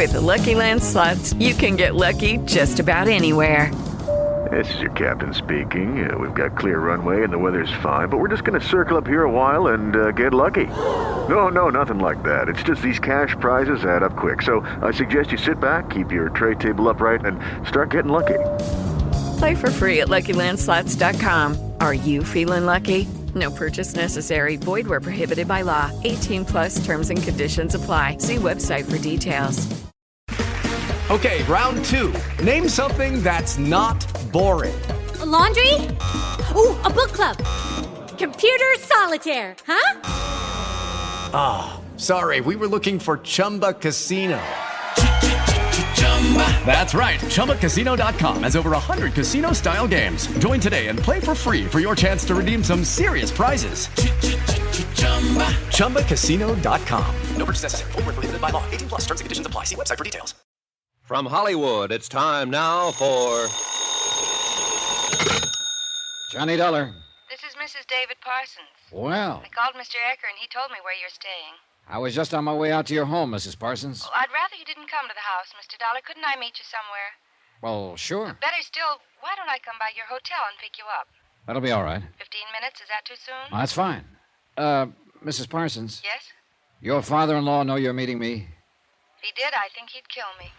With the Lucky Land Slots, you can get lucky just about anywhere. This is your captain speaking. We've got clear runway and the weather's fine, but we're just going to circle up here a while and get lucky. No, nothing like that. It's just these cash prizes add up quick. So I suggest you sit back, keep your tray table upright, and start getting lucky. Play for free at LuckyLandSlots.com. Are you feeling lucky? No purchase necessary. Void where prohibited by law. 18 plus terms and conditions apply. See website for details. Okay, round two. Name something that's not boring. A laundry? Ooh, a book club. Computer solitaire, huh? Ah, sorry, we were looking for Chumba Casino. That's right, ChumbaCasino.com has over 100 casino-style games. Join today and play for free for your chance to redeem some serious prizes. ChumbaCasino.com. No purchase necessary. Void where prohibited by law. 18 plus terms and conditions apply. See website for details. From Hollywood, it's time now for Johnny Dollar. This is Mrs. David Parsons. Well, I called Mr. Ecker, and he told me where you're staying. I was just on my way out to your home, Mrs. Parsons. Oh, I'd rather you didn't come to the house, Mr. Dollar. Couldn't I meet you somewhere? Well, sure. Better still, why don't I come by your hotel and pick you up? That'll be all right. 15 minutes, is that too soon? That's fine. Mrs. Parsons. Yes? Your father-in-law know you're meeting me? If he did, I think he'd kill me.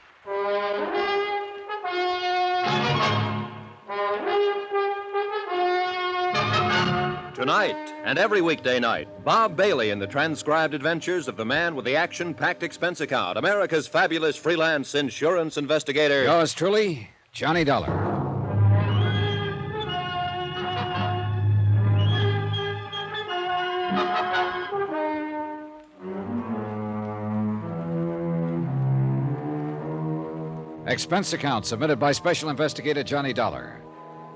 Tonight and every weekday night, Bob Bailey in the transcribed adventures of the man with the action-packed expense account, America's fabulous freelance insurance investigator. Yours truly, Johnny Dollar. Expense account submitted by Special Investigator Johnny Dollar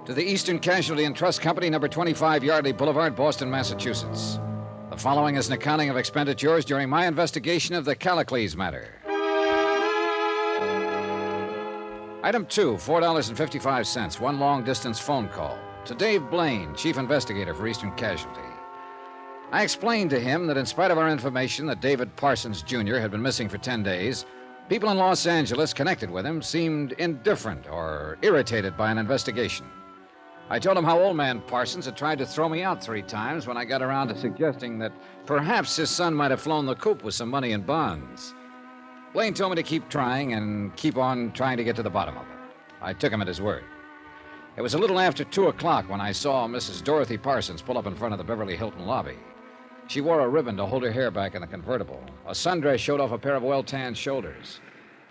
to the Eastern Casualty and Trust Company, number 25 Yardley Boulevard, Boston, Massachusetts. The following is an accounting of expenditures during my investigation of the Callicles matter. Item 2, $4.55, one long-distance phone call to Dave Blaine, Chief Investigator for Eastern Casualty. I explained to him that in spite of our information that David Parsons, Jr. had been missing for 10 days, people in Los Angeles connected with him seemed indifferent or irritated by an investigation. I told him how old man Parsons had tried to throw me out 3 times when I got around to suggesting that perhaps his son might have flown the coop with some money in bonds. Blaine told me to keep trying and keep on trying to get to the bottom of it. I took him at his word. It was a little after 2 o'clock when I saw Mrs. Dorothy Parsons pull up in front of the Beverly Hilton lobby. She wore a ribbon to hold her hair back in the convertible. A sundress showed off a pair of well-tanned shoulders.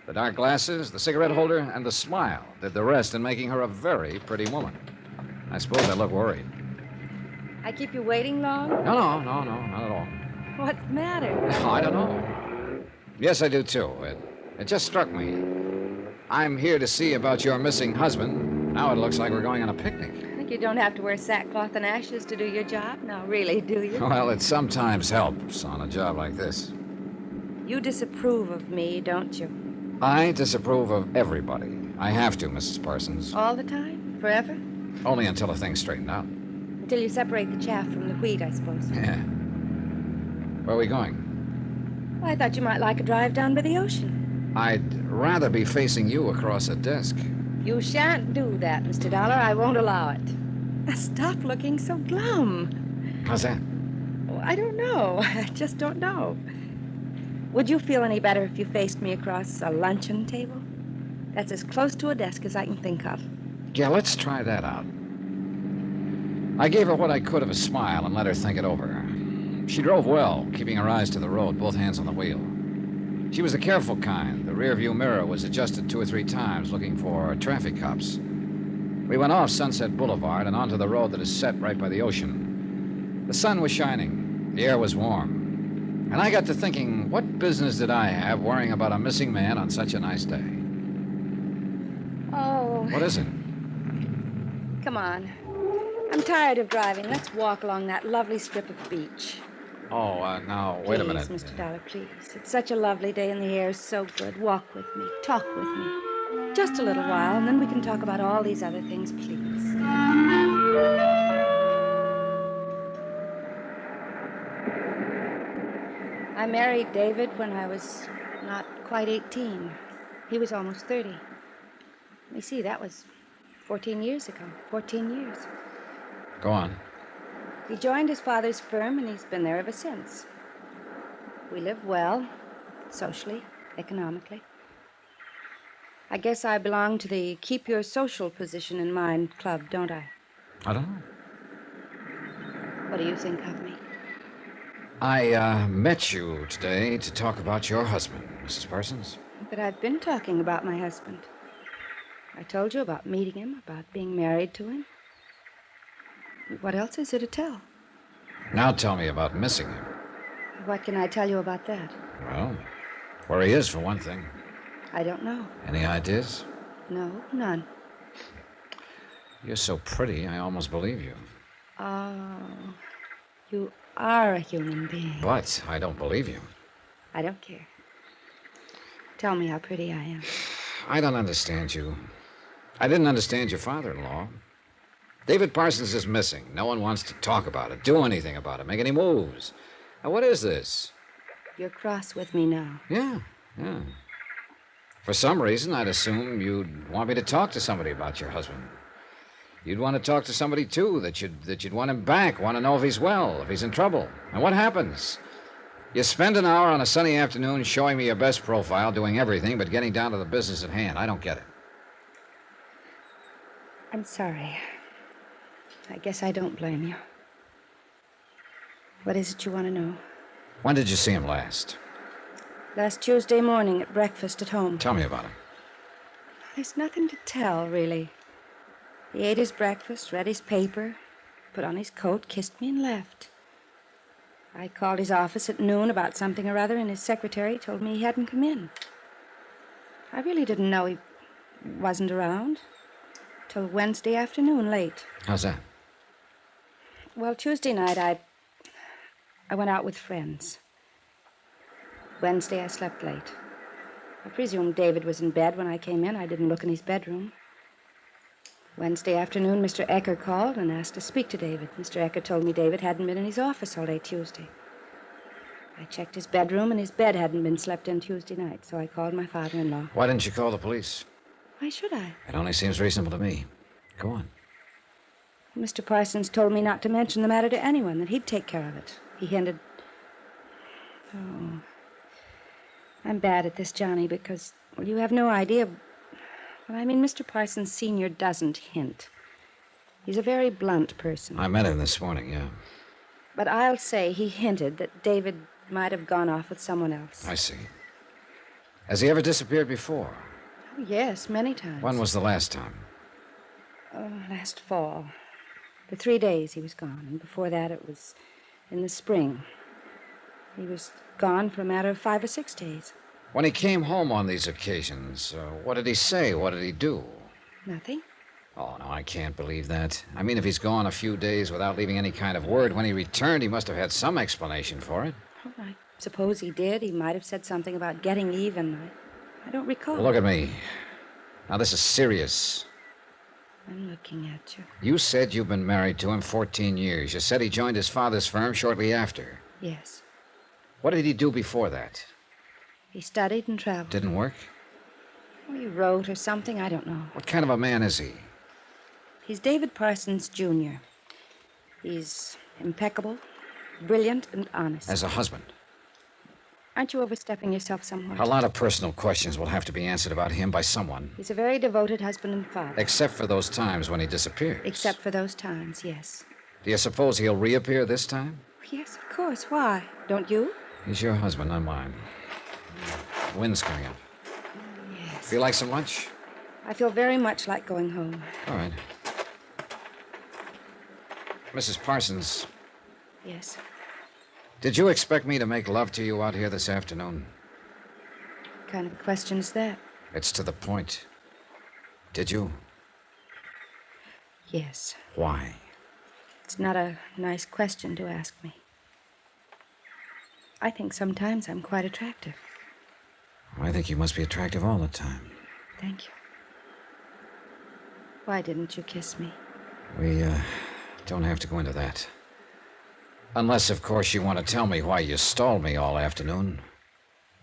The dark glasses, the cigarette holder, and the smile did the rest in making her a very pretty woman. I suppose I look worried. I keep you waiting long? No, not at all. What's the matter? Oh, I don't know. Yes, I do, too. It just struck me. I'm here to see about your missing husband. Now it looks like we're going on a picnic. I think you don't have to wear sackcloth and ashes to do your job. No, really, do you? Well, it sometimes helps on a job like this. You disapprove of me, don't you? I disapprove of everybody. I have to, Mrs. Parsons. All the time? Forever? Only until the thing's straightened out. Until you separate the chaff from the wheat, I suppose. Yeah. Where are we going? Well, I thought you might like a drive down by the ocean. I'd rather be facing you across a desk. You shan't do that, Mr. Dollar. I won't allow it. Now, stop looking so glum. How's that? Oh, I don't know. I just don't know. Would you feel any better if you faced me across a luncheon table? That's as close to a desk as I can think of. Yeah, let's try that out. I gave her what I could of a smile and let her think it over. She drove well, keeping her eyes to the road, both hands on the wheel. She was the careful kind. The rearview mirror was adjusted 2 or 3 times, looking for traffic cops. We went off Sunset Boulevard and onto the road that is set right by the ocean. The sun was shining. The air was warm. And I got to thinking, what business did I have worrying about a missing man on such a nice day? Oh. What is it? Come on. I'm tired of driving. Let's walk along that lovely strip of beach. Oh, now, wait a minute. Please, Mr. Dollar, please. It's such a lovely day and the air is so good. Walk with me. Talk with me. Just a little while, and then we can talk about all these other things, please. I married David when I was not quite 18. He was almost 30. Let me see, that was 14 years ago. 14 years. Go on. He joined his father's firm, and he's been there ever since. We live well, socially, economically. I guess I belong to the keep your social position in mind club, don't I? I don't know. What do you think of me? I met you today to talk about your husband, Mrs. Parsons. But I've been talking about my husband. I told you about meeting him, about being married to him. What else is there to tell? Now tell me about missing him. What can I tell you about that? Well, where he is, for one thing. I don't know. Any ideas? No, none. You're so pretty, I almost believe you. Oh, you are a human being. But I don't believe you. I don't care. Tell me how pretty I am. I don't understand you. I didn't understand your father-in-law. David Parsons is missing. No one wants to talk about it, do anything about it, make any moves. Now, what is this? You're cross with me now. Yeah. For some reason, I'd assume you'd want me to talk to somebody about your husband. You'd want to talk to somebody, too, that you'd want him back, want to know if he's well, if he's in trouble. And what happens? You spend an hour on a sunny afternoon showing me your best profile, doing everything but getting down to the business at hand. I don't get it. I'm sorry. I guess I don't blame you. What is it you want to know? When did you see him last? Last Tuesday morning at breakfast at home. Tell me about him. There's nothing to tell, really. He ate his breakfast, read his paper, put on his coat, kissed me, and left. I called his office at noon about something or other, and his secretary told me he hadn't come in. I really didn't know he wasn't around till Wednesday afternoon, late. How's that? Well, Tuesday night, I went out with friends. Wednesday, I slept late. I presume David was in bed when I came in. I didn't look in his bedroom. Wednesday afternoon, Mr. Ecker called and asked to speak to David. Mr. Ecker told me David hadn't been in his office all day Tuesday. I checked his bedroom, and his bed hadn't been slept in Tuesday night, so I called my father-in-law. Why didn't you call the police? Why should I? It only seems reasonable to me. Go on. Mr. Parsons told me not to mention the matter to anyone, that he'd take care of it. He hinted... Oh... I'm bad at this, Johnny, because, well, you have no idea... Well, I mean, Mr. Parsons Sr. doesn't hint. He's a very blunt person. I met him this morning, yeah. But I'll say he hinted that David might have gone off with someone else. I see. Has he ever disappeared before? Oh, yes, many times. When was the last time? Oh, last fall. For 3 days he was gone, and before that it was in the spring. He was gone for a matter of 5 or 6 days. When he came home on these occasions, what did he say? What did he do? Nothing. Oh, no, I can't believe that. I mean, if he's gone a few days without leaving any kind of word, when he returned, he must have had some explanation for it. Oh, I suppose he did. He might have said something about getting even. I don't recall. Look at me. Now, this is serious. I'm looking at you. You said you've been married to him 14 years. You said he joined his father's firm shortly after. Yes. What did he do before that? He studied and traveled. Didn't work? Well, he wrote or something. I don't know. What kind of a man is he? He's David Parsons, Jr. He's impeccable, brilliant, and honest. As a husband? Aren't you overstepping yourself somewhat? A lot of personal questions will have to be answered about him by someone. He's a very devoted husband and father. Except for those times when he disappears. Except for those times, yes. Do you suppose he'll reappear this time? Yes, of course. Why? Don't you? He's your husband, not mine. The wind's coming up. Yes. Feel like some lunch? I feel very much like going home. All right. Mrs. Parsons. Yes. Did you expect me to make love to you out here this afternoon? What kind of a question is that? It's to the point. Did you? Yes. Why? It's not a nice question to ask me. I think sometimes I'm quite attractive. I think you must be attractive all the time. Thank you. Why didn't you kiss me? We, don't have to go into that. Unless, of course, you want to tell me why you stalled me all afternoon.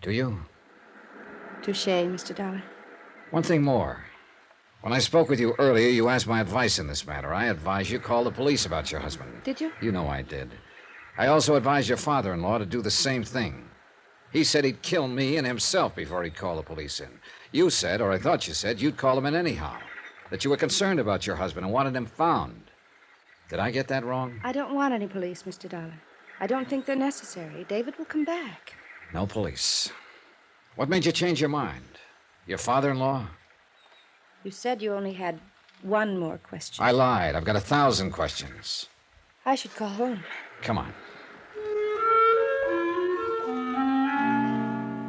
Do you? Touché, Mr. Dollar. One thing more. When I spoke with you earlier, you asked my advice in this matter. I advised you call the police about your husband. Did you? You know I did. I also advised your father-in-law to do the same thing. He said he'd kill me and himself before he'd call the police in. You said, or I thought you said, you'd call him in anyhow. That you were concerned about your husband and wanted him found. Did I get that wrong? I don't want any police, Mr. Dollar. I don't think they're necessary. David will come back. No police. What made you change your mind? Your father-in-law? You said you only had one more question. I lied. I've got 1,000 questions. I should call home. Come on.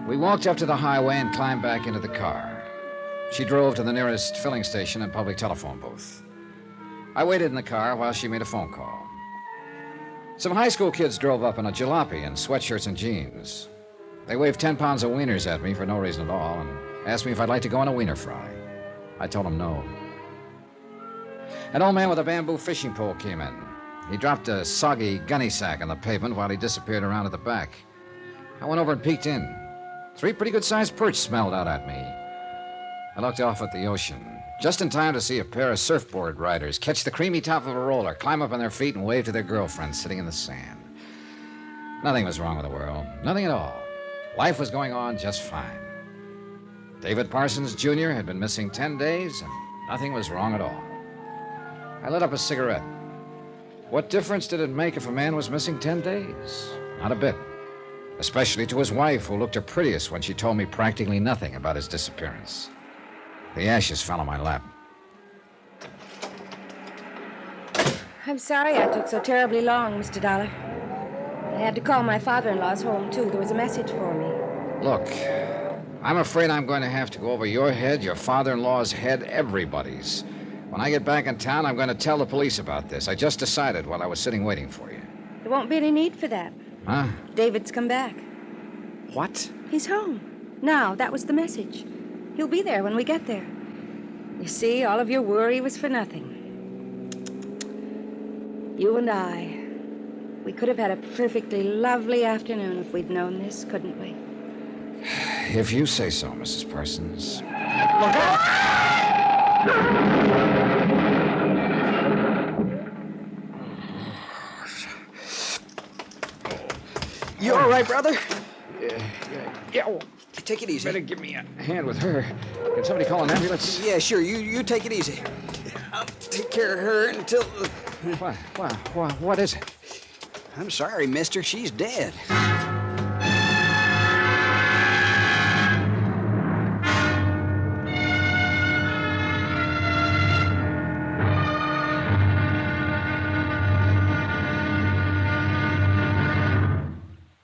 We walked up to the highway and climbed back into the car. She drove to the nearest filling station and public telephone booth. I waited in the car while she made a phone call. Some high school kids drove up in a jalopy and sweatshirts and jeans. They waved 10 pounds of wieners at me for no reason at all and asked me if I'd like to go on a wiener fry. I told them no. An old man with a bamboo fishing pole came in. He dropped a soggy gunny sack on the pavement while he disappeared around at the back. I went over and peeked in. 3 pretty good-sized perch smelled out at me. I looked off at the ocean, just in time to see a pair of surfboard riders catch the creamy top of a roller, climb up on their feet, and wave to their girlfriends sitting in the sand. Nothing was wrong with the world. Nothing at all. Life was going on just fine. David Parsons, Jr. had been missing 10 days, and nothing was wrong at all. I lit up a cigarette. What difference did it make if a man was missing 10 days? Not a bit. Especially to his wife, who looked her prettiest when she told me practically nothing about his disappearance. The ashes fell on my lap. I'm sorry I took so terribly long, Mr. Dollar. I had to call my father-in-law's home, too. There was a message for me. Look, I'm afraid I'm going to have to go over your head, your father-in-law's head, everybody's. When I get back in town, I'm going to tell the police about this. I just decided while I was sitting waiting for you. There won't be any need for that. Huh? David's come back. What? He's home. Now, that was the message. He'll be there when we get there. You see, all of your worry was for nothing. You and I, we could have had a perfectly lovely afternoon if we'd known this, couldn't we? If you say so, Mrs. Parsons. Look out! You all right, brother? Yeah. Oh, take it easy. Better give me a hand with her. Can somebody call an ambulance? Yeah, sure. You take it easy. I'll take care of her until... What is it? I'm sorry, mister. She's dead.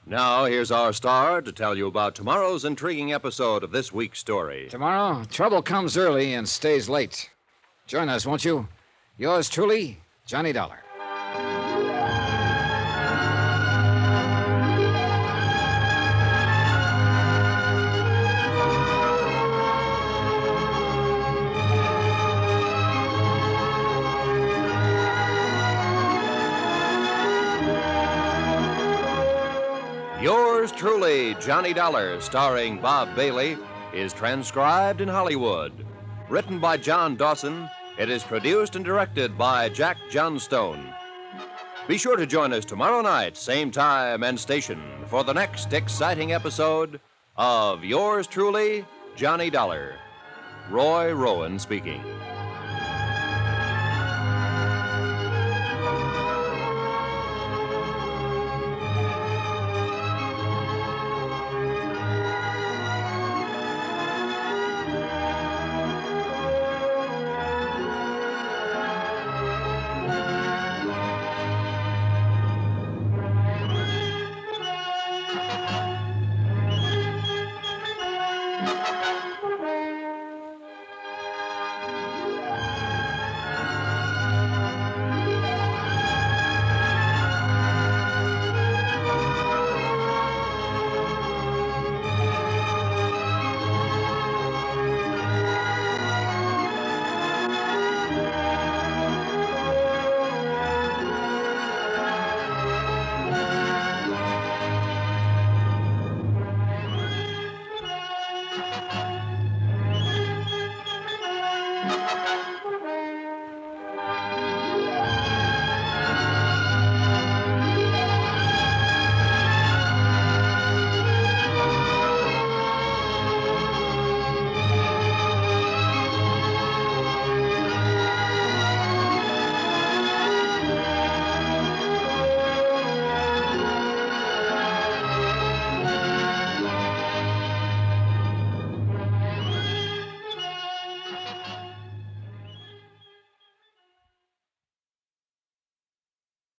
Now, here's our star to tell you about tomorrow's intriguing episode of this week's story. Tomorrow, trouble comes early and stays late. Join us, won't you? Yours truly, Johnny Dollar. Yours truly, Johnny Dollar, starring Bob Bailey, is transcribed in Hollywood. Written by John Dawson, it is produced and directed by Jack Johnstone. Be sure to join us tomorrow night, same time and station, for the next exciting episode of Yours truly, Johnny Dollar. Roy Rowan speaking.